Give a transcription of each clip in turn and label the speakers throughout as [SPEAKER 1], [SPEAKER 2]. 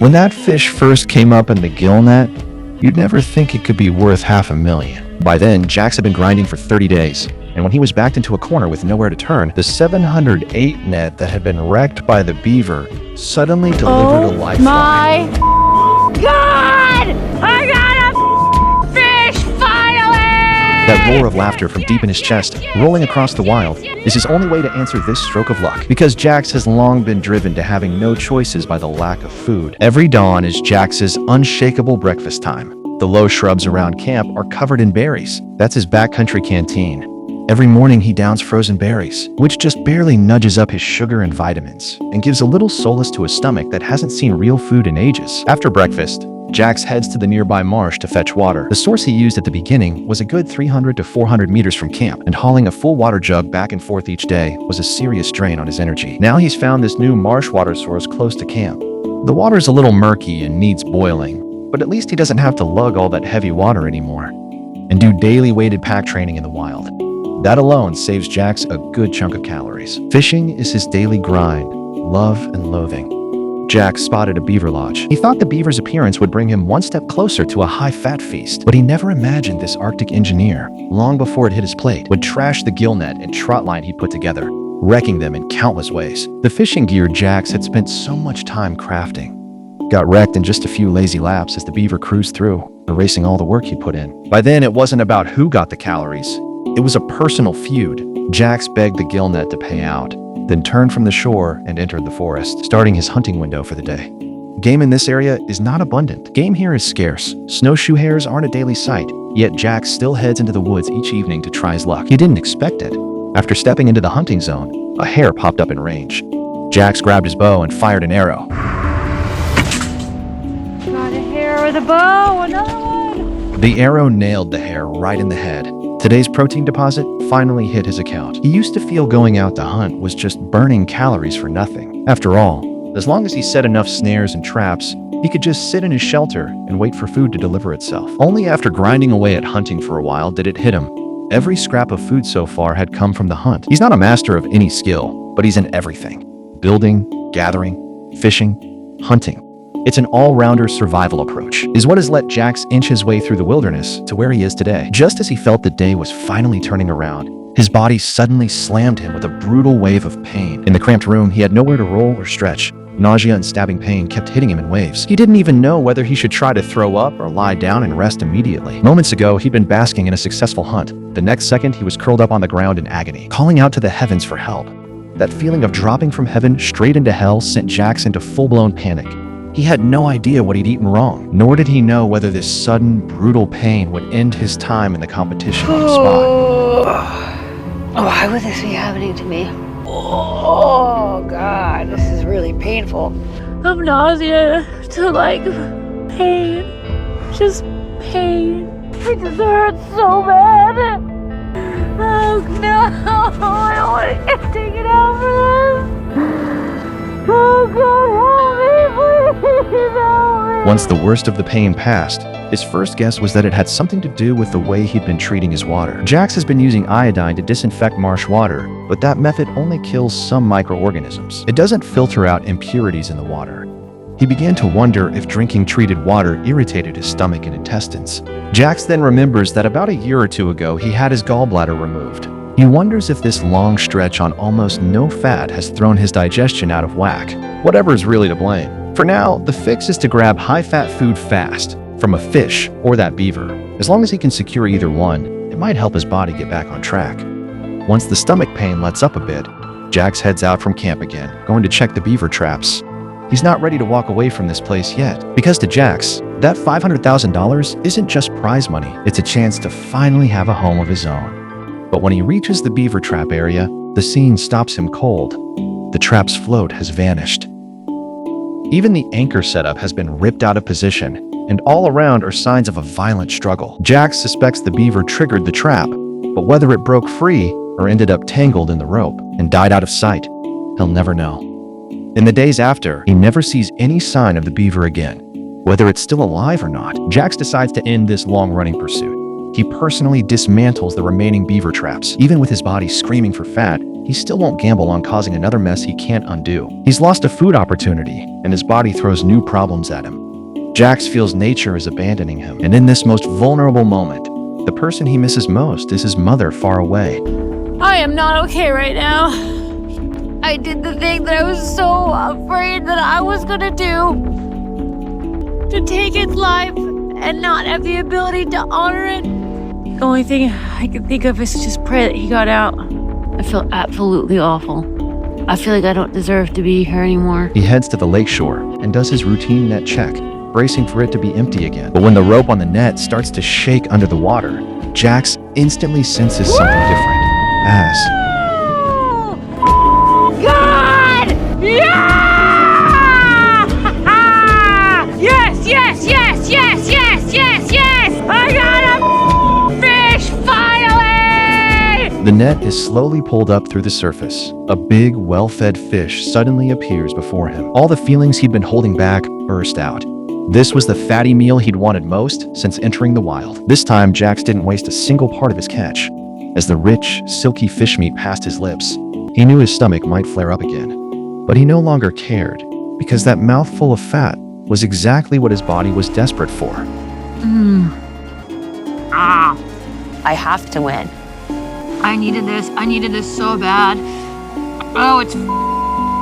[SPEAKER 1] When that fish first came up in the Gillnet, you'd never think it could be worth $500,000. By then, Jax had been grinding for 30 days, and when he was backed into a corner with nowhere to turn, the 708 net that had been wrecked by the Beaver suddenly delivered a lifeline.
[SPEAKER 2] My God! I got a fish, finally!
[SPEAKER 1] That roar of laughter from deep in his chest, rolling across the wild, is his only way to answer this stroke of luck, because Jax has long been driven to having no choices by the lack of food. Every dawn is Jax's unshakable breakfast time. The low shrubs around camp are covered in berries. That's his backcountry canteen. Every morning he downs frozen berries, which just barely nudges up his sugar and vitamins, and gives a little solace to a stomach that hasn't seen real food in ages. After breakfast, Jax heads to the nearby marsh to fetch water. The source he used at the beginning was a good 300 to 400 meters from camp, and hauling a full water jug back and forth each day was a serious strain on his energy. Now he's found this new marsh water source close to camp. The water's a little murky and needs boiling, but at least he doesn't have to lug all that heavy water anymore and do daily weighted pack training in the wild. That alone saves Jax a good chunk of calories. Fishing is his daily grind, love and loathing. Jax spotted a beaver lodge. He thought the beaver's appearance would bring him one step closer to a high-fat feast, but he never imagined this Arctic engineer, long before it hit his plate, would trash the gillnet and trot line he put together, wrecking them in countless ways. The fishing gear Jax had spent so much time crafting got wrecked in just a few lazy laps as the beaver cruised through, erasing all the work he put in. By then, it wasn't about who got the calories. It was a personal feud. Jax begged the gillnet to pay out, then turned from the shore and entered the forest, starting his hunting window for the day. Game in this area is not abundant. Game here is scarce. Snowshoe hares aren't a daily sight, yet Jax still heads into the woods each evening to try his luck. He didn't expect it. After stepping into the hunting zone, a hare popped up in range. Jax grabbed his bow and fired an arrow.
[SPEAKER 2] Got a hare with a bow, another one!
[SPEAKER 1] The arrow nailed the hare right in the head. Today's protein deposit finally hit his account. He used to feel going out to hunt was just burning calories for nothing. After all, as long as he set enough snares and traps, he could just sit in his shelter and wait for food to deliver itself. Only after grinding away at hunting for a while did it hit him. Every scrap of food so far had come from the hunt. He's not a master of any skill, but he's in everything. Building, gathering, fishing, hunting. It's an all-rounder survival approach, is what has let Jax inch his way through the wilderness to where he is today. Just as he felt the day was finally turning around, his body suddenly slammed him with a brutal wave of pain. In the cramped room, he had nowhere to roll or stretch. Nausea and stabbing pain kept hitting him in waves. He didn't even know whether he should try to throw up or lie down and rest immediately. Moments ago, he'd been basking in a successful hunt. The next second, he was curled up on the ground in agony, calling out to the heavens for help. That feeling of dropping from heaven straight into hell sent Jax into full-blown panic. He had no idea what he'd eaten wrong, nor did he know whether this sudden, brutal pain would end his time in the competition on the spot.
[SPEAKER 2] Why would this be happening to me? Oh, God, this is really painful. From nausea to, pain. Just pain. It just hurts so bad. Oh, no. I don't want to get taken out for this. Oh, God, help me, please help me.
[SPEAKER 1] Once the worst of the pain passed, his first guess was that it had something to do with the way he'd been treating his water. Jax has been using iodine to disinfect marsh water, but that method only kills some microorganisms. It doesn't filter out impurities in the water. He began to wonder if drinking treated water irritated his stomach and intestines. Jax then remembers that about a year or two ago, he had his gallbladder removed. He wonders if this long stretch on almost no fat has thrown his digestion out of whack. Whatever is really to blame. For now, the fix is to grab high-fat food fast, from a fish or that beaver. As long as he can secure either one, it might help his body get back on track. Once the stomach pain lets up a bit, Jax heads out from camp again, going to check the beaver traps. He's not ready to walk away from this place yet, because to Jax, that $500,000 isn't just prize money, it's a chance to finally have a home of his own. But when he reaches the beaver trap area, the scene stops him cold. The trap's float has vanished. Even the anchor setup has been ripped out of position, and all around are signs of a violent struggle. Jax suspects the beaver triggered the trap, but whether it broke free or ended up tangled in the rope and died out of sight, he'll never know. In the days after, he never sees any sign of the beaver again. Whether it's still alive or not, Jax decides to end this long-running pursuit. He personally dismantles the remaining beaver traps. Even with his body screaming for fat, he still won't gamble on causing another mess he can't undo. He's lost a food opportunity, and his body throws new problems at him. Jax feels nature is abandoning him, and in this most vulnerable moment, the person he misses most is his mother far away.
[SPEAKER 2] I am not okay right now. I did the thing that I was so afraid that I was gonna do. To take its life and not have the ability to honor it. The only thing I can think of is just pray that he got out. I feel absolutely awful. I feel like I don't deserve to be here anymore.
[SPEAKER 1] He heads to the lakeshore and does his routine net check, bracing for it to be empty again. But when the rope on the net starts to shake under the water, Jax instantly senses something different. As
[SPEAKER 2] God! Yeah! Yes, yes, yes, yes, yes, yes, yes! I got a fish finally!
[SPEAKER 1] the net is slowly pulled up through the surface, a big, well-fed fish suddenly appears before him. All the feelings he'd been holding back burst out. This was the fatty meal he'd wanted most since entering the wild. This time, Jax didn't waste a single part of his catch. As the rich, silky fish meat passed his lips, he knew his stomach might flare up again. But he no longer cared, because that mouthful of fat was exactly what his body was desperate for.
[SPEAKER 2] I have to win. I needed this. I needed this so bad. Oh, it's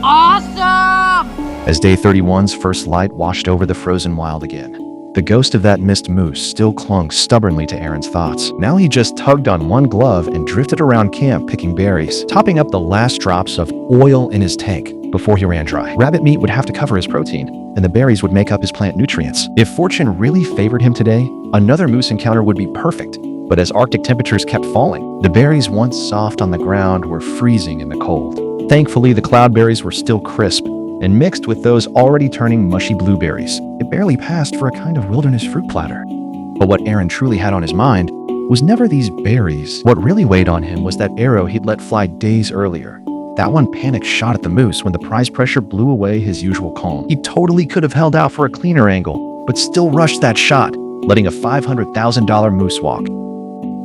[SPEAKER 2] awesome!
[SPEAKER 1] As day 31's first light washed over the frozen wild again, the ghost of that missed moose still clung stubbornly to Aaron's thoughts. Now he just tugged on one glove and drifted around camp picking berries, topping up the last drops of oil in his tank before he ran dry. Rabbit meat would have to cover his protein, and the berries would make up his plant nutrients. If fortune really favored him today, another moose encounter would be perfect. But as Arctic temperatures kept falling, the berries once soft on the ground were freezing in the cold. Thankfully, the cloudberries were still crisp, and mixed with those already turning mushy blueberries, it barely passed for a kind of wilderness fruit platter. But what Aaron truly had on his mind was never these berries. What really weighed on him was that arrow he'd let fly days earlier. That one panicked shot at the moose when the prize pressure blew away his usual calm. He totally could have held out for a cleaner angle, but still rushed that shot, letting a $500,000 moose walk.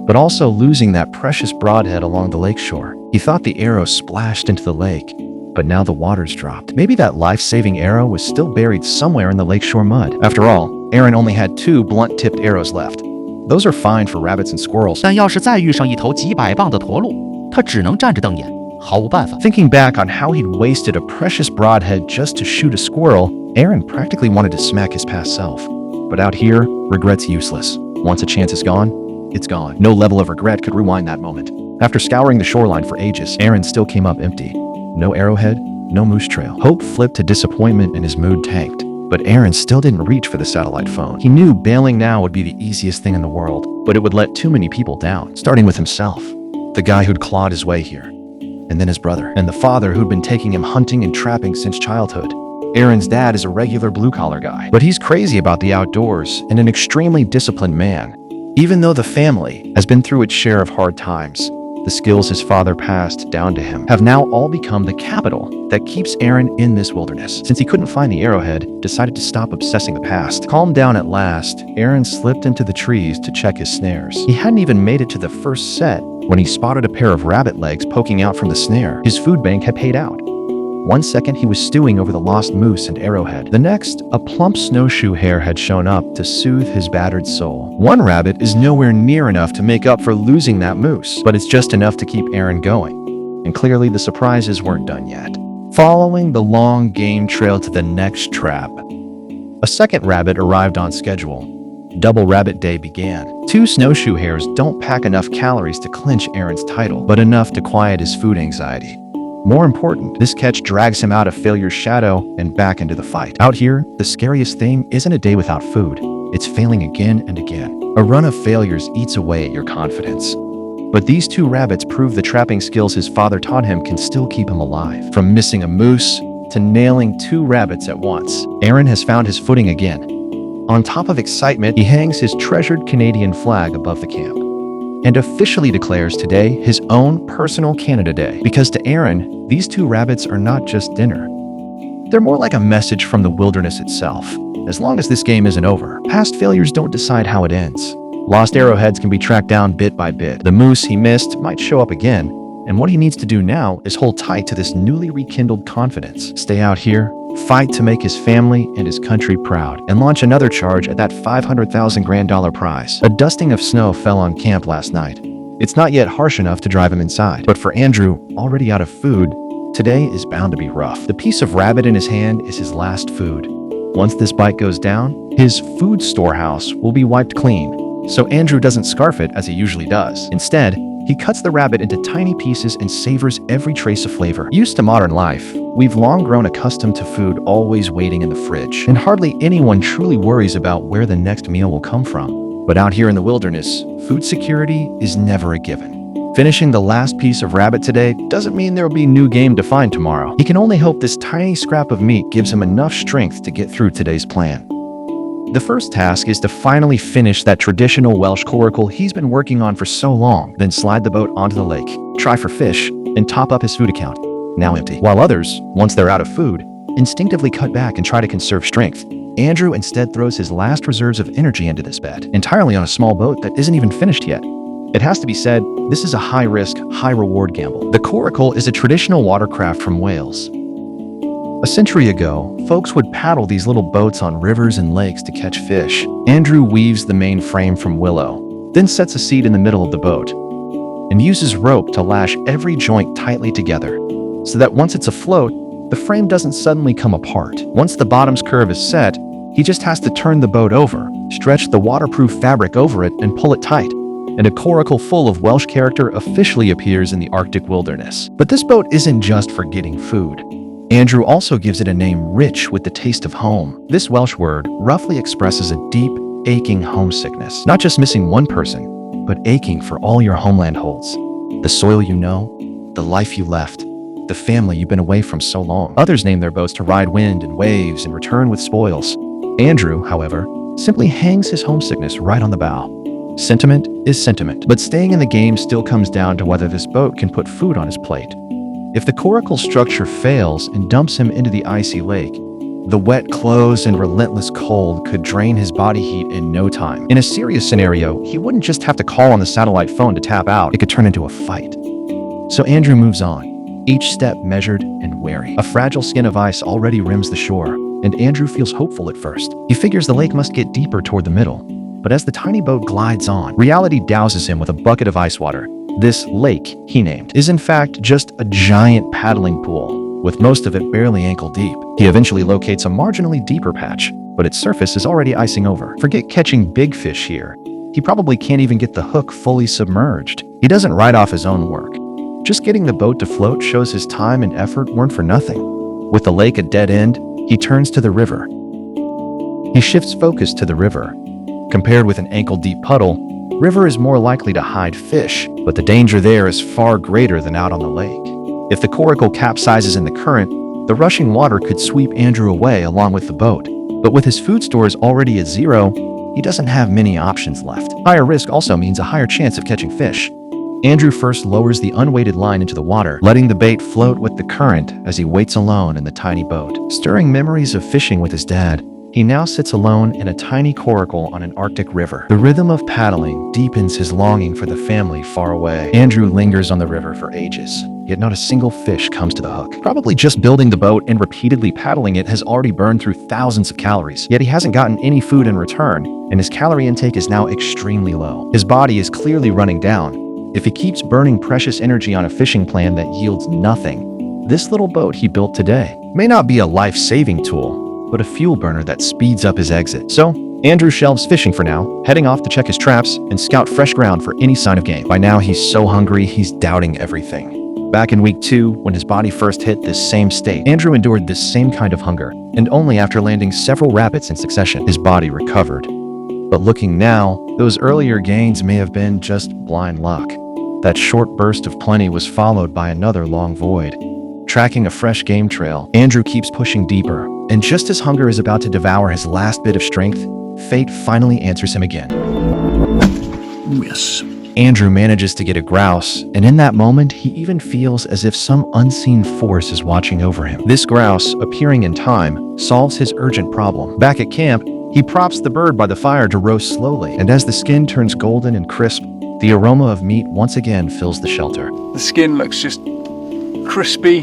[SPEAKER 1] But also losing that precious broadhead along the lakeshore. He thought the arrow splashed into the lake, but now the water's dropped. Maybe that life-saving arrow was still buried somewhere in the lakeshore mud. After all, Aaron only had 2 blunt-tipped arrows left. Those are fine for rabbits and squirrels.
[SPEAKER 3] 但要是再遇上一头几百磅的驼鹿，他只能站着瞪眼，毫无办法。
[SPEAKER 1] Thinking back on how he'd wasted a precious broadhead just to shoot a squirrel, Aaron practically wanted to smack his past self. But out here, regret's useless. Once a chance is gone, it's gone. No level of regret could rewind that moment. After scouring the shoreline for ages, Aaron still came up empty. No arrowhead, no moose trail. Hope flipped to disappointment and his mood tanked. But Aaron still didn't reach for the satellite phone. He knew bailing now would be the easiest thing in the world, but it would let too many people down, starting with himself, the guy who'd clawed his way here, and then his brother, and the father who'd been taking him hunting and trapping since childhood. Aaron's dad is a regular blue-collar guy, but he's crazy about the outdoors and an extremely disciplined man. Even though the family has been through its share of hard times, the skills his father passed down to him have now all become the capital that keeps Aaron in this wilderness. Since he couldn't find the arrowhead, decided to stop obsessing the past. Calmed down at last, Aaron slipped into the trees to check his snares. He hadn't even made it to the first set when he spotted a pair of rabbit legs poking out from the snare. His food bank had paid out. 1 second, he was stewing over the lost moose and arrowhead. The next, a plump snowshoe hare had shown up to soothe his battered soul. One rabbit is nowhere near enough to make up for losing that moose, but it's just enough to keep Aaron going. And clearly the surprises weren't done yet. Following the long game trail to the next trap, a second rabbit arrived on schedule. Double Rabbit Day began. 2 snowshoe hares don't pack enough calories to clinch Aaron's title, but enough to quiet his food anxiety. More important, this catch drags him out of failure's shadow and back into the fight. Out here, the scariest thing isn't a day without food. It's failing again and again. A run of failures eats away at your confidence. But these 2 rabbits prove the trapping skills his father taught him can still keep him alive. From missing a moose to nailing 2 rabbits at once, Aaron has found his footing again. On top of excitement, he hangs his treasured Canadian flag above the camp and officially declares today his own personal Canada Day. Because to Aaron, these 2 rabbits are not just dinner. They're more like a message from the wilderness itself. As long as this game isn't over, past failures don't decide how it ends. Lost arrowheads can be tracked down bit by bit. The moose he missed might show up again, And what he needs to do now is hold tight to this newly rekindled confidence. Stay out here, fight to make his family and his country proud, and launch another charge at that $500,000 grand prize. A dusting of snow fell on camp last night. It's not yet harsh enough to drive him inside, but for Andrew, already out of food, today is bound to be rough. The piece of rabbit in his hand is his last food. Once this bite goes down, his food storehouse will be wiped clean, so Andrew doesn't scarf it as he usually does. Instead, he cuts the rabbit into tiny pieces and savors every trace of flavor. Used to modern life, we've long grown accustomed to food always waiting in the fridge, and hardly anyone truly worries about where the next meal will come from. But out here in the wilderness, food security is never a given. Finishing the last piece of rabbit today doesn't mean there will be new game to find tomorrow. He can only hope this tiny scrap of meat gives him enough strength to get through today's plan. The first task is to finally finish that traditional Welsh coracle he's been working on for so long, then slide the boat onto the lake, try for fish, and top up his food account, now empty. While others, once they're out of food, instinctively cut back and try to conserve strength, Andrew instead throws his last reserves of energy into this bet, entirely on a small boat that isn't even finished yet. It has to be said, this is a high-risk, high-reward gamble. The coracle is a traditional watercraft from Wales. A century ago, folks would paddle these little boats on rivers and lakes to catch fish. Andrew weaves the main frame from willow, then sets a seat in the middle of the boat, and uses rope to lash every joint tightly together, so that once it's afloat, the frame doesn't suddenly come apart. Once the bottom's curve is set, he just has to turn the boat over, stretch the waterproof fabric over it, and pull it tight, and a coracle full of Welsh character officially appears in the Arctic wilderness. But this boat isn't just for getting food. Andrew also gives it a name rich with the taste of home. This Welsh word roughly expresses a deep, aching homesickness. Not just missing one person, but aching for all your homeland holds. The soil you know, the life you left, the family you've been away from so long. Others name their boats to ride wind and waves and return with spoils. Andrew, however, simply hangs his homesickness right on the bow. Sentiment is sentiment, but staying in the game still comes down to whether this boat can put food on his plate. If the coracle structure fails and dumps him into the icy lake, the wet clothes and relentless cold could drain his body heat in no time. In a serious scenario, he wouldn't just have to call on the satellite phone to tap out. It could turn into a fight. So Andrew moves on, each step measured and wary. A fragile skin of ice already rims the shore, and Andrew feels hopeful at first. He figures the lake must get deeper toward the middle. But as the tiny boat glides on, reality douses him with a bucket of ice water. This lake, he named, is in fact just a giant paddling pool, with most of it barely ankle deep. He eventually locates a marginally deeper patch, but its surface is already icing over. Forget catching big fish here. He probably can't even get the hook fully submerged. He doesn't write off his own work. Just getting the boat to float shows his time and effort weren't for nothing. With the lake a dead end, he turns to the river. He shifts focus to the river. Compared with an ankle-deep puddle, river is more likely to hide fish, but the danger there is far greater than out on the lake. If the coracle capsizes in the current, the rushing water could sweep Andrew away along with the boat. But with his food stores already at zero, he doesn't have many options left. Higher risk also means a higher chance of catching fish. Andrew first lowers the unweighted line into the water, letting the bait float with the current as he waits alone in the tiny boat. Stirring memories of fishing with his dad, he now sits alone in a tiny coracle on an Arctic river. The rhythm of paddling deepens his longing for the family far away. Andrew lingers on the river for ages, yet not a single fish comes to the hook. Probably just building the boat and repeatedly paddling it has already burned through thousands of calories, yet he hasn't gotten any food in return, and his calorie intake is now extremely low. His body is clearly running down. If he keeps burning precious energy on a fishing plan that yields nothing, this little boat he built today may not be a life-saving tool, but a fuel burner that speeds up his exit. So, Andrew shelves fishing for now, heading off to check his traps and scout fresh ground for any sign of game. By now, he's so hungry, he's doubting everything. Back in week 2, when his body first hit this same state, Andrew endured this same kind of hunger, and only after landing several rabbits in succession, his body recovered. But looking now, those earlier gains may have been just blind luck. That short burst of plenty was followed by another long void. Tracking a fresh game trail, Andrew keeps pushing deeper, and just as hunger is about to devour his last bit of strength, fate finally answers him again.
[SPEAKER 3] Yes.
[SPEAKER 1] Andrew manages to get a grouse, and in that moment, he even feels as if some unseen force is watching over him. This grouse, appearing in time, solves his urgent problem. Back at camp, he props the bird by the fire to roast slowly, and as the skin turns golden and crisp, The aroma of meat once again fills the shelter.
[SPEAKER 4] The skin looks just crispy.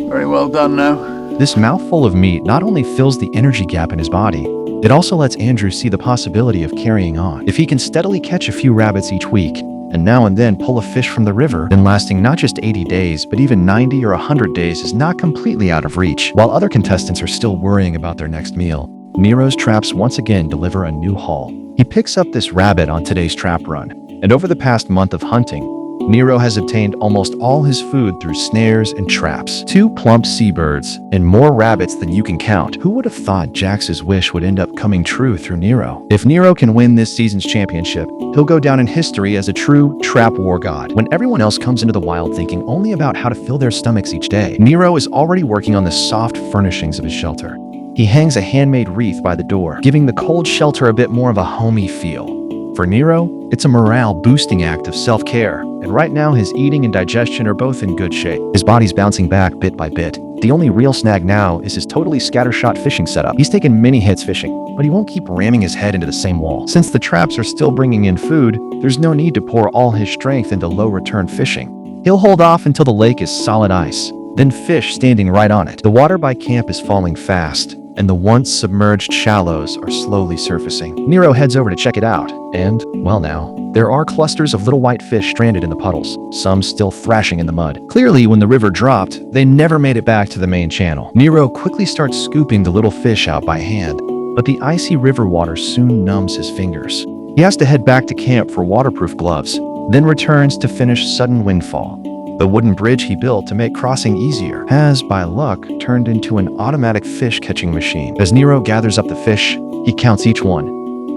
[SPEAKER 4] Very well done now.
[SPEAKER 1] This mouthful of meat not only fills the energy gap in his body, it also lets Andrew see the possibility of carrying on. If he can steadily catch a few rabbits each week, and now and then pull a fish from the river, then lasting not just 80 days, but even 90 or 100 days is not completely out of reach. While other contestants are still worrying about their next meal, Nero's traps once again deliver a new haul. He picks up this rabbit on today's trap run, and over the past month of hunting, Nero has obtained almost all his food through snares and traps. 2 plump seabirds and more rabbits than you can count. Who would have thought Jax's wish would end up coming true through Nero? If Nero can win this season's championship, he'll go down in history as a true trap war god. When everyone else comes into the wild thinking only about how to fill their stomachs each day, Nero is already working on the soft furnishings of his shelter. He hangs a handmade wreath by the door, giving the cold shelter a bit more of a homey feel. For Nero, it's a morale-boosting act of self-care, and right now his eating and digestion are both in good shape. His body's bouncing back bit by bit. The only real snag now is his totally scattershot fishing setup. He's taken many hits fishing, but he won't keep ramming his head into the same wall. Since the traps are still bringing in food, there's no need to pour all his strength into low-return fishing. He'll hold off until the lake is solid ice, then fish standing right on it. The water by camp is falling fast, and the once submerged shallows are slowly surfacing. Nero heads over to check it out, and, well now, there are clusters of little white fish stranded in the puddles, some still thrashing in the mud. Clearly, when the river dropped, they never made it back to the main channel. Nero quickly starts scooping the little fish out by hand, but the icy river water soon numbs his fingers. He has to head back to camp for waterproof gloves, then returns to finish Sudden Windfall. The wooden bridge he built to make crossing easier has, by luck, turned into an automatic fish-catching machine. As Nero gathers up the fish, he counts each one.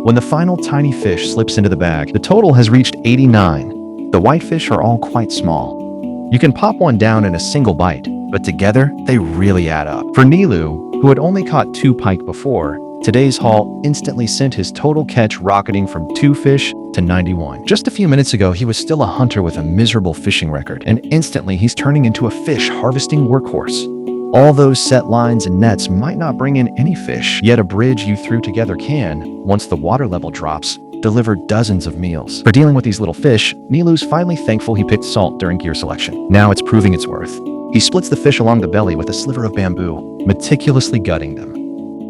[SPEAKER 1] When the final tiny fish slips into the bag, the total has reached 89. The whitefish are all quite small. You can pop one down in a single bite, but together, they really add up. For Nilu, who had only caught 2 pike before, today's haul instantly sent his total catch rocketing from 2 fish to 91. Just a few minutes ago, he was still a hunter with a miserable fishing record, and instantly he's turning into a fish harvesting workhorse. All those set lines and nets might not bring in any fish, yet a bridge you threw together can, once the water level drops, deliver dozens of meals. For dealing with these little fish, Nilu's finally thankful he picked salt during gear selection. Now it's proving its worth. He splits the fish along the belly with a sliver of bamboo, meticulously gutting them.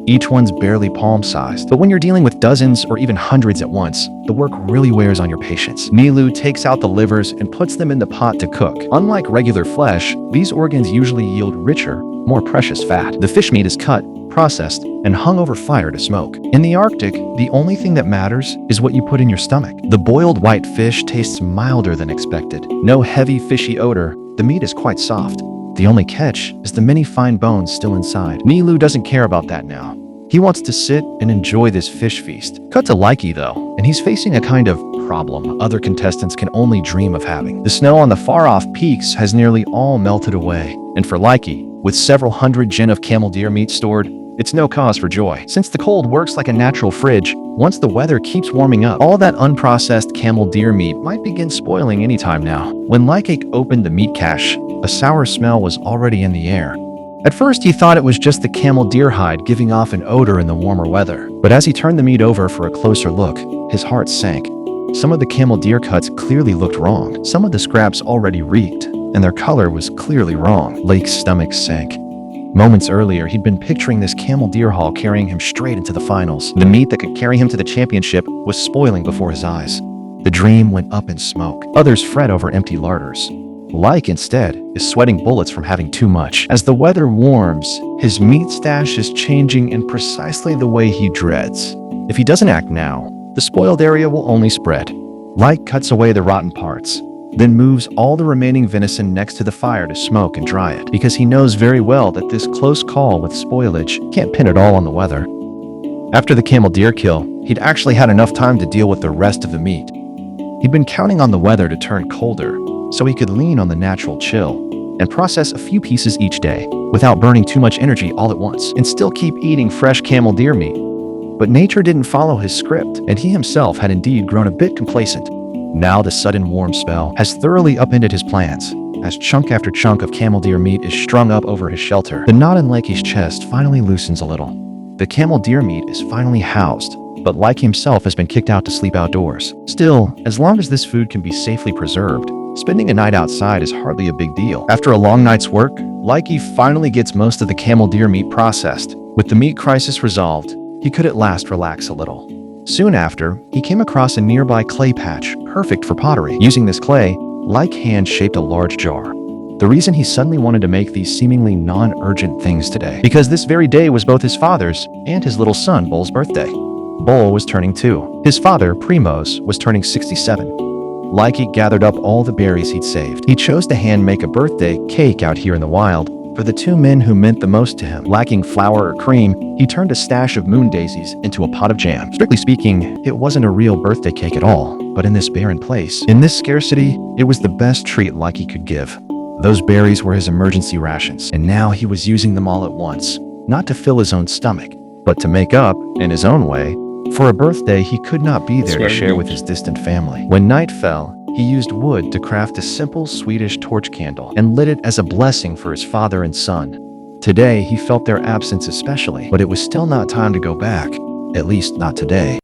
[SPEAKER 1] Each one's barely palm-sized, but when you're dealing with dozens or even hundreds at once, the work really wears on your patience. Nilu takes out the livers and puts them in the pot to cook. Unlike regular flesh, these organs usually yield richer, more precious fat. The fish meat is cut, processed, and hung over fire to smoke. In the Arctic, the only thing that matters is what you put in your stomach. The boiled white fish tastes milder than expected. No heavy fishy odor, the meat is quite soft. The only catch is the many fine bones still inside. Nilu doesn't care about that now. He wants to sit and enjoy this fish feast. Cut to Likey though, and he's facing a kind of problem other contestants can only dream of having. The snow on the far-off peaks has nearly all melted away, and for Likey, with several hundred gin of camel deer meat stored, it's no cause for joy. Since the cold works like a natural fridge, once the weather keeps warming up, all that unprocessed camel deer meat might begin spoiling anytime now. When Likey opened the meat cache, a sour smell was already in the air. At first, he thought it was just the camel deer hide giving off an odor in the warmer weather. But as he turned the meat over for a closer look, his heart sank. Some of the camel deer cuts clearly looked wrong. Some of the scraps already reeked, and their color was clearly wrong. Lake's stomach sank. Moments earlier, he'd been picturing this camel deer haul carrying him straight into the finals. The meat that could carry him to the championship was spoiling before his eyes. The dream went up in smoke. Others fret over empty larders. Like, instead, is sweating bullets from having too much. As the weather warms, his meat stash is changing in precisely the way he dreads. If he doesn't act now, the spoiled area will only spread. Like cuts away the rotten parts, then moves all the remaining venison next to the fire to smoke and dry it, because he knows very well that this close call with spoilage can't pin it all on the weather. After the camel deer kill, he'd actually had enough time to deal with the rest of the meat. He'd been counting on the weather to turn colder, so he could lean on the natural chill and process a few pieces each day without burning too much energy all at once, and still keep eating fresh camel deer meat. But nature didn't follow his script, and he himself had indeed grown a bit complacent. Now the sudden warm spell has thoroughly upended his plans, as chunk after chunk of camel deer meat is strung up over his shelter. The knot in Lakey's chest finally loosens a little. The camel deer meat is finally housed, but like himself has been kicked out to sleep outdoors. Still, as long as this food can be safely preserved, spending a night outside is hardly a big deal. After a long night's work, Likey finally gets most of the camel deer meat processed. With the meat crisis resolved, he could at last relax a little. Soon after, he came across a nearby clay patch, perfect for pottery. Using this clay, Like hand shaped a large jar. The reason he suddenly wanted to make these seemingly non-urgent things today, because this very day was both his father's and his little son, Bull's birthday. Bull was turning 2. His father, Primos, was turning 67. Likey gathered up all the berries he'd saved. He chose to hand make a birthday cake out here in the wild for the 2 men who meant the most to him. Lacking flour or cream, he turned a stash of moon daisies into a pot of jam. Strictly speaking, it wasn't a real birthday cake at all, but in this barren place, in this scarcity, it was the best treat Likey could give. Those berries were his emergency rations, and now he was using them all at once, not to fill his own stomach, but to make up, in his own way, for a birthday he could not be there to share with his distant family. When night fell, he used wood to craft a simple Swedish torch candle and lit it as a blessing for his father and son. Today, he felt their absence especially, but it was still not time to go back, at least not today.